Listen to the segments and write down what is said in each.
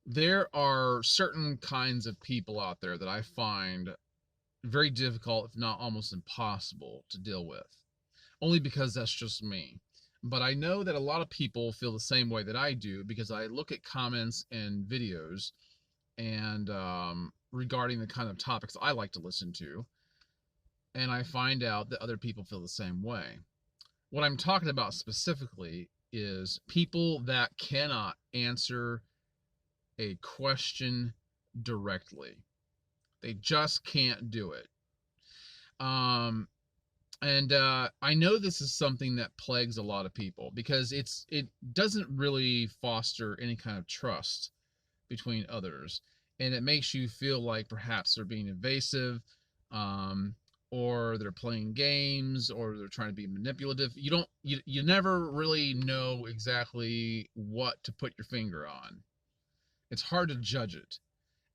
There are certain kinds of people out there that I find very difficult, if not almost impossible, to deal with. Only because that's just me. But I know that a lot of people feel the same way that I do because I look at comments and videos and regarding the kind of topics I like to listen to, and I find out that other people feel the same way. What I'm talking about specifically is people that cannot answer a question directly. They just can't do it. Um, and I know this is something that plagues a lot of people because it doesn't really foster any kind of trust between others, and it makes you feel like perhaps they're being invasive, um, or they're playing games, or they're trying to be manipulative. You never really know exactly what to put your finger on. It's hard to judge it,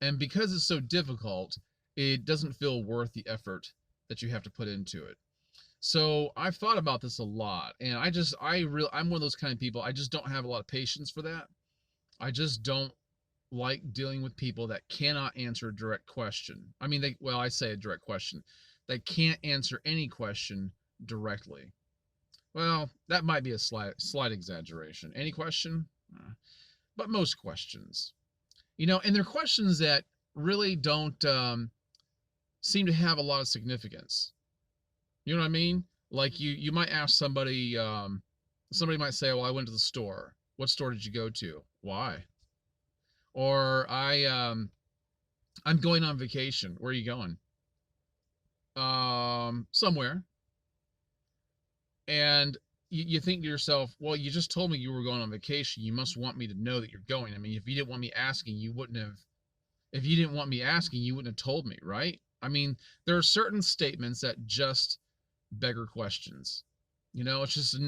and because it's so difficult, it doesn't feel worth the effort that you have to put into it. So I've thought about this a lot, and I'm one of those kind of people. I just don't have a lot of patience for that. I just don't like dealing with people that cannot answer a direct question. I mean, I say a direct question. They can't answer any question directly. Well, that might be a slight exaggeration. Any question? But most questions. And they're questions that really don't seem to have a lot of significance. You know what I mean? Like you might ask somebody, somebody might say, "Well, I went to the store. What store did you go to? Why?" Or I'm going on vacation. Where are you going? Somewhere. And you think to yourself, well, you just told me you were going on vacation. You must want me to know that you're going. I mean, if you didn't want me asking, you wouldn't have. If you didn't want me asking, you wouldn't have told me, right? I mean, there are certain statements that just beggar questions. It's just the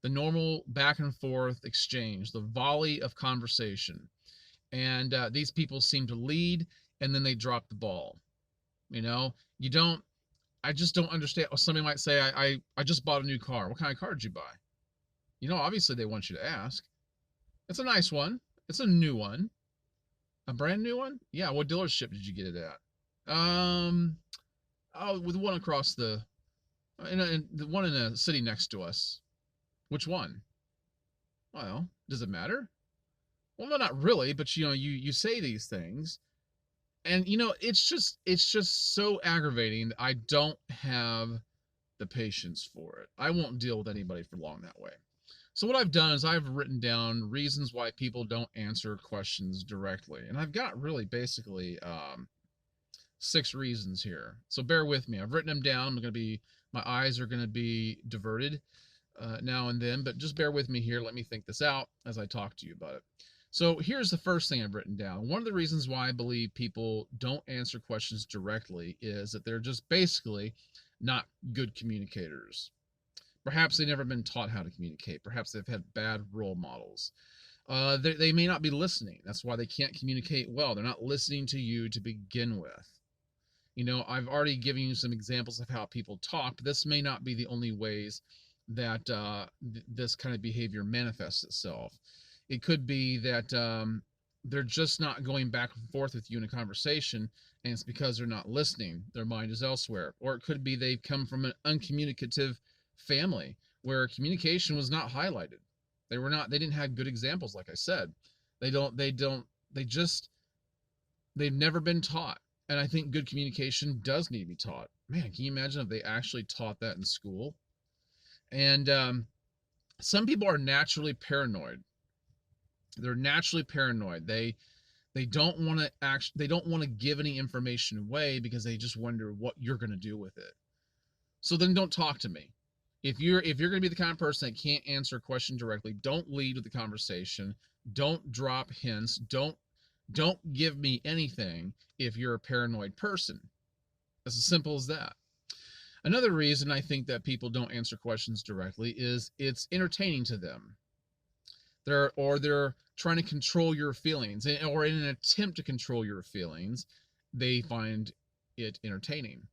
normal back and forth exchange, the volley of conversation. And these people seem to lead, and then they drop the ball. You don't. I just don't understand. Somebody might say, I just bought a new car. What kind of car did you buy? Obviously they want you to ask. It's a nice one. It's a new one. A brand new one? Yeah. What dealership did you get it at? Oh, with one across in the one in a city next to us. Which one? Well, does it matter? Well, no, not really. But you say these things, and it's just so aggravating that I don't have the patience for it. I won't deal with anybody for long that way. So what I've done is I've written down reasons why people don't answer questions directly, and I've got really basically 6 reasons here. So bear with me. I've written them down. My eyes are going to be diverted now and then, but just bear with me here. Let me think this out as I talk to you about it. So here's the first thing I've written down. One of the reasons why I believe people don't answer questions directly is that they're just basically not good communicators. Perhaps they've never been taught how to communicate. Perhaps they've had bad role models. They may not be listening. That's why they can't communicate well. They're not listening to you to begin with. I've already given you some examples of how people talk, but this may not be the only ways that this kind of behavior manifests itself. It could be that they're just not going back and forth with you in a conversation, and it's because they're not listening. Their mind is elsewhere. Or it could be they've come from an uncommunicative family where communication was not highlighted. They didn't have good examples, like I said. They've never been taught. And I think good communication does need to be taught. Man, can you imagine if they actually taught that in school? And some people are naturally paranoid. They're naturally paranoid. They don't want to give any information away because they just wonder what you're going to do with it. So then don't talk to me. If you're going to be the kind of person that can't answer a question directly, don't lead with the conversation. Don't drop hints. Don't give me anything if you're a paranoid person. It's as simple as that. Another reason I think that people don't answer questions directly is it's entertaining to them. They're trying to control your feelings, or in an attempt to control your feelings, they find it entertaining.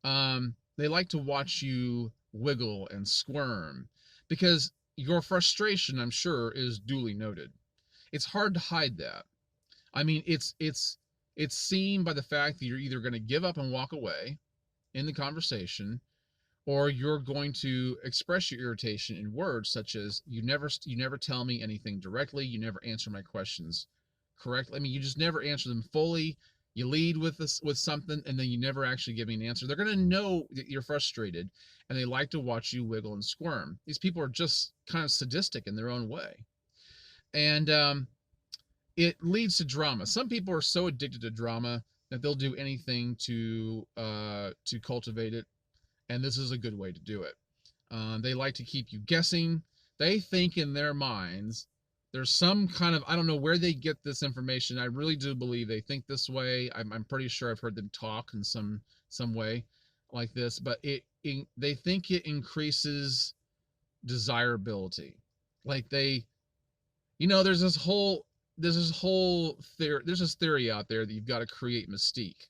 They like to watch you wiggle and squirm because your frustration, I'm sure, is duly noted. It's hard to hide that. I mean, it's seen by the fact that you're either going to give up and walk away in the conversation, or you're going to express your irritation in words such as you never tell me anything directly, you never answer my questions correctly. I mean, you just never answer them fully. You lead with this with something, and then you never actually give me an answer. They're going to know that you're frustrated, and they like to watch you wiggle and squirm. These people are just kind of sadistic in their own way, and it leads to drama. Some people are so addicted to drama that they'll do anything to cultivate it, and this is a good way to do it. They like to keep you guessing. They think in their minds there's some kind of, I don't know where they get this information. I really do believe they think this way. I'm pretty sure I've heard them talk in some way like this, but they think it increases desirability. Like there's this theory out there that you've got to create mystique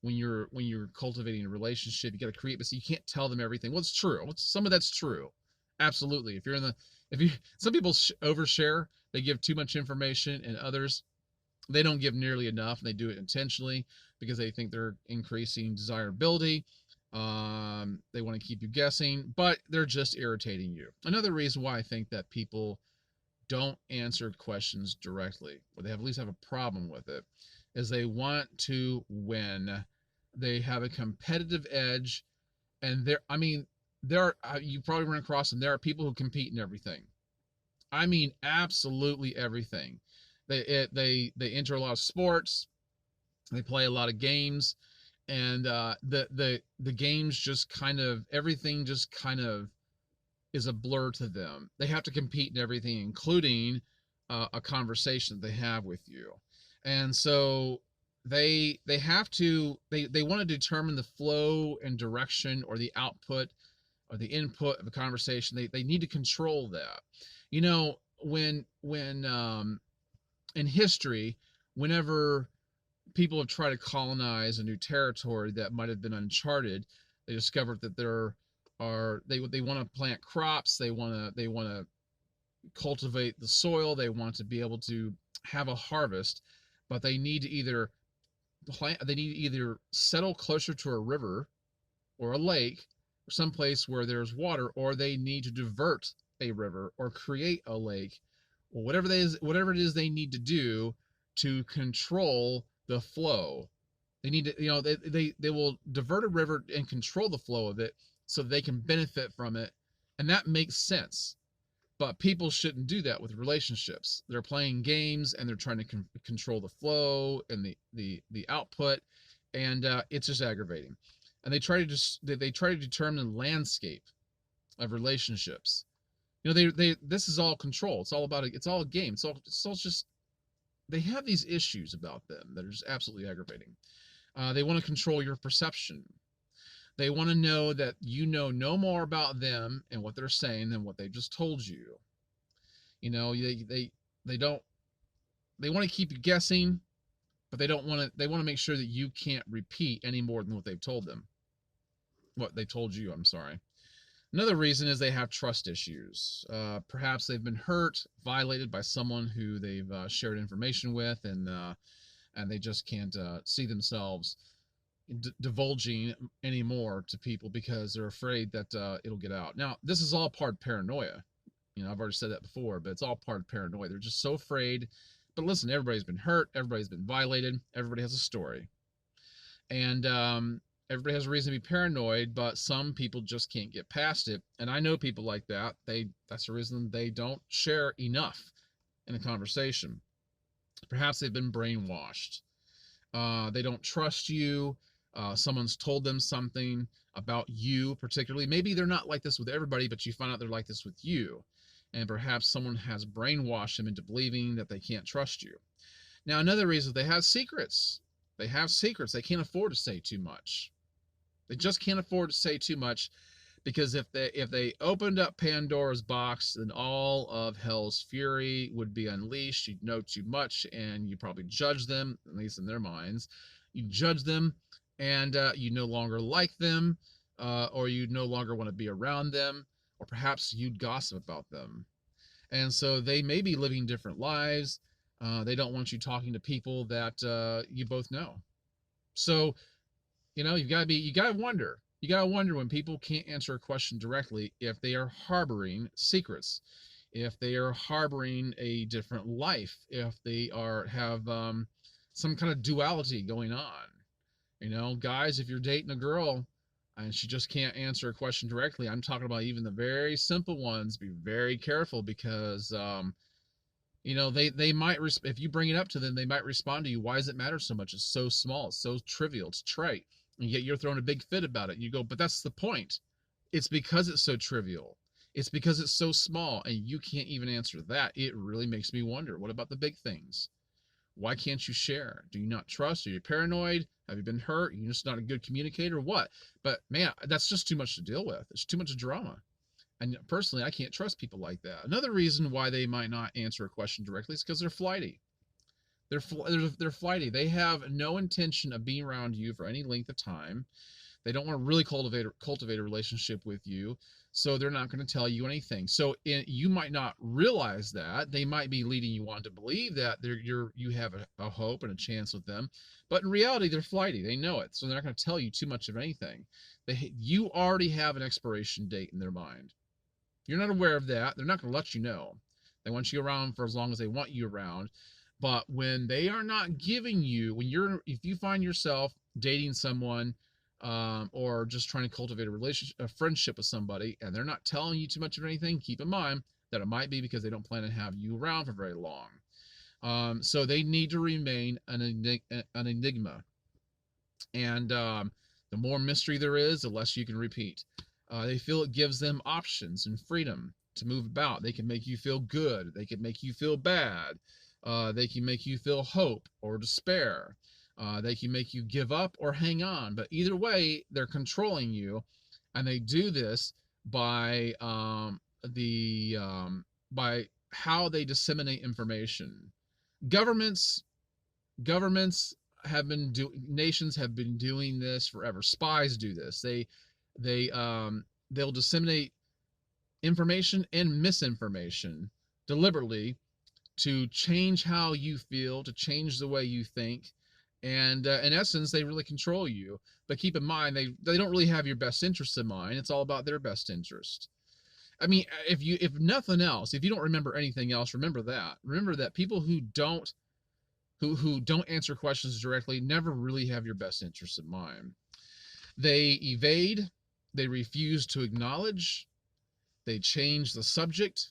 when you're cultivating a relationship. You got to create, but you can't tell them everything. Well, it's true. Some of that's true, absolutely. Some people overshare, they give too much information, and others they don't give nearly enough, and they do it intentionally because they think they're increasing desirability. They want to keep you guessing, but they're just irritating you. Another reason why I think that people don't answer questions directly, or they at least have a problem with it, is they want to win. They have a competitive edge, and you probably run across them. There are people who compete in everything. I mean, absolutely everything. They enter a lot of sports. They play a lot of games, and the games just kind of, everything just kind of is a blur to them. They have to compete in everything, including a conversation that they have with you. And so they want to determine the flow and direction, or the output or the input of a conversation. They need to control that. When in history, whenever people have tried to colonize a new territory that might have been uncharted, they discovered that they want to plant crops, they want to cultivate the soil, they want to be able to have a harvest, but they need to either settle closer to a river or a lake or someplace where there's water, or they need to divert a river or create a lake, or whatever it is they need to do to control the flow. They need to, they will divert a river and control the flow of it so they can benefit from it, and that makes sense. But people shouldn't do that with relationships. They're playing games, and they're trying to control the flow and the output, and it's just aggravating. And they try to determine the landscape of relationships. This is all control. It's all about it's all a game. It's all just, they have these issues about them that are just absolutely aggravating. They want to control your perception. They want to know that you know no more about them and what they're saying than what they just told you. They want to keep you guessing, but they want to make sure that you can't repeat any more than what they told you. I'm sorry. Another reason is they have trust issues. Perhaps they've been hurt, violated by someone who they've shared information with, and they just can't see themselves divulging anymore to people because they're afraid that it'll get out. Now, this is all part of paranoia. I've already said that before, but it's all part of paranoia. They're just so afraid. But listen, everybody's been hurt. Everybody's been violated. Everybody has a story. And everybody has a reason to be paranoid, but some people just can't get past it. And I know people like that. That's the reason they don't share enough in a conversation. Perhaps they've been brainwashed. They don't trust you. Someone's told them something about you particularly. Maybe they're not like this with everybody, but you find out they're like this with you. And perhaps someone has brainwashed them into believing that they can't trust you. Now, another reason, they have secrets. They have secrets. They can't afford to say too much. They just can't afford to say too much, because if they opened up Pandora's box, then all of hell's fury would be unleashed. You'd know too much, and you probably judge them, at least in their minds. You judge them, and you no longer like them, or you no longer want to be around them, or perhaps you'd gossip about them. And so they may be living different lives. They don't want you talking to people that you both know. So, you gotta wonder. You gotta wonder when people can't answer a question directly if they are harboring secrets, if they are harboring a different life, if they have some kind of duality going on. Guys, if you're dating a girl and she just can't answer a question directly, I'm talking about even the very simple ones. Be very careful because they might if you bring it up to them, they might respond to you. Why does it matter so much? It's so small, it's so trivial, it's trite, and yet you're throwing a big fit about it. And you go, but that's the point. It's because it's so trivial. It's because it's so small, and you can't even answer that. It really makes me wonder. What about the big things? Why can't you share? Do you not trust? Are you paranoid? Have you been hurt? You're just not a good communicator? What? But man, that's just too much to deal with. It's too much drama. And personally, I can't trust people like that. Another reason why they might not answer a question directly is because they're flighty. They're flighty. They have no intention of being around you for any length of time. They don't want to really cultivate a relationship with you, so they're not going to tell you anything. So you might not realize that. They might be leading you on to believe that you have a hope and a chance with them, but in reality, they're flighty. They know it, so they're not going to tell you too much of anything. You already have an expiration date in their mind. You're not aware of that. They're not going to let you know. They want you around for as long as they want you around. But when they are not giving you, if you find yourself dating someone, or just trying to cultivate a friendship with somebody, and they're not telling you too much of anything, keep in mind that it might be because they don't plan to have you around for very long. So they need to remain an enigma. And the more mystery there is, the less you can repeat. They feel it gives them options and freedom to move about. They can make you feel good. They can make you feel bad. They can make you feel hope or despair. They can make you give up or hang on. But either way, they're controlling you. And they do this by by how they disseminate information. Governments nations have been doing this forever. Spies do this. They'll disseminate information and misinformation deliberately to change how you feel, to change the way you think, and in essence, they really control you. But keep in mind, they don't really have your best interest in mind. It's all about their best interest. I mean, if nothing else, if you don't remember anything else, remember that. Remember that people who don't answer questions directly never really have your best interest in mind. They evade, they refuse to acknowledge, they change the subject,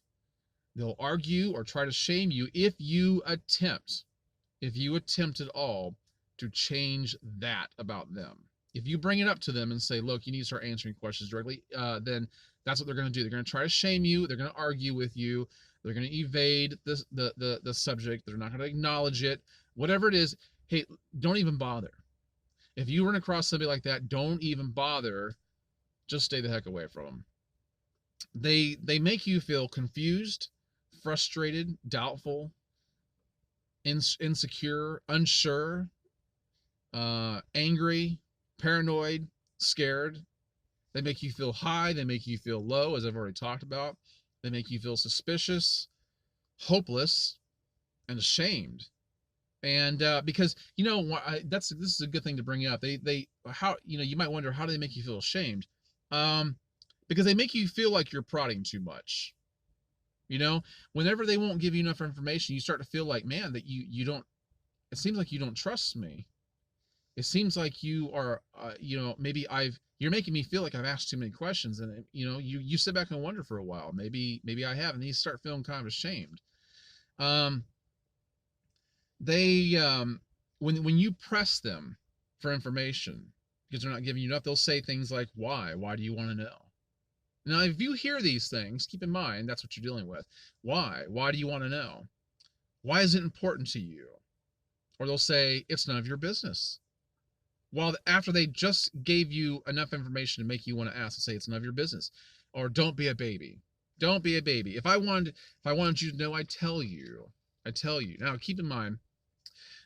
they'll argue or try to shame you if you attempt at all to change that about them. If you bring it up to them and say, look, you need to start answering questions directly, then that's what they're going to do. They're going to try to shame you. They're going to argue with you. They're going to evade the subject. They're not going to acknowledge it. Whatever it is, hey, don't even bother. If you run across somebody like that, don't even bother. Just stay the heck away from them. They make you feel confused, frustrated, doubtful, insecure, unsure, angry, paranoid, scared. They make you feel high. They make you feel low, as I've already talked about. They make you feel suspicious, hopeless, and ashamed. And because this is a good thing to bring up. You might wonder, how do they make you feel ashamed? Because they make you feel like you're prodding too much. Whenever they won't give you enough information, you start to feel like, man, that you don't. It seems like you don't trust me. It seems like you are, maybe you're making me feel like I've asked too many questions, and you sit back and wonder for a while. Maybe I have, and you start feeling kind of ashamed. When you press them for information because they're not giving you enough, they'll say things like, why do you want to know? Now, if you hear these things, keep in mind that's what you're dealing with. Why do you want to know? Why is it important to you? Or they'll say, it's none of your business. Well, after they just gave you enough information to make you want to ask, and say it's none of your business. Or don't be a baby. Don't be a baby. If I wanted you to know, I'd tell you. Now, keep in mind,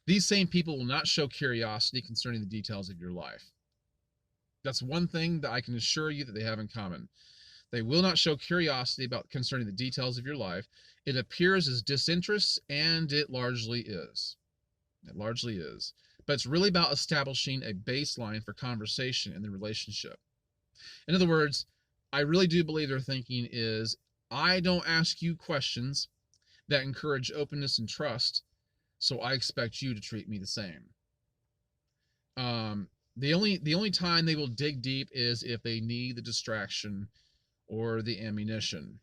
these same people will not show curiosity concerning the details of your life. That's one thing that I can assure you that they have in common. They will not show curiosity about concerning the details of your life. It appears as disinterest, and it largely is. It largely is. But it's really about establishing a baseline for conversation in the relationship. In other words, I really do believe their thinking is, I don't ask you questions that encourage openness and trust, so I expect you to treat me the same. The only time they will dig deep is if they need the distraction or the ammunition.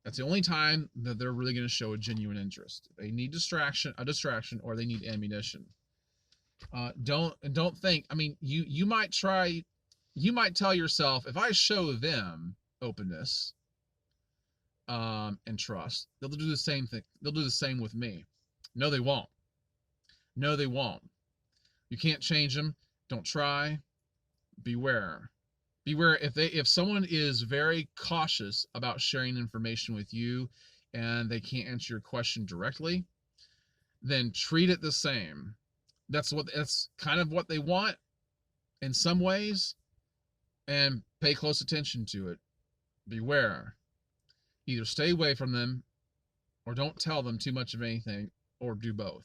That's the only time that they're really going to show a genuine interest. They need a distraction, or they need ammunition. Don't think. I mean, you might try. You might tell yourself, if I show them openness, and trust, they'll do the same thing. They'll do the same with me. No, they won't. No, they won't. You can't change them. Don't try. Beware. Beware. If someone is very cautious about sharing information with you and they can't answer your question directly, then treat it the same. That's kind of what they want in some ways, and pay close attention to it. Beware. Either stay away from them, or don't tell them too much of anything, or do both.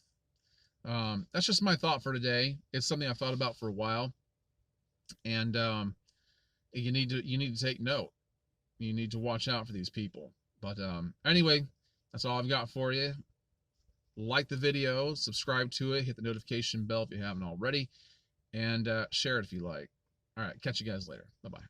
That's just my thought for today. It's something I've thought about for a while, and you need to take note. You need to watch out for these people. But anyway, that's all I've got for you. Like the video, subscribe to it, hit the notification bell if you haven't already, and share it if you like. All right, catch you guys later. Bye-bye.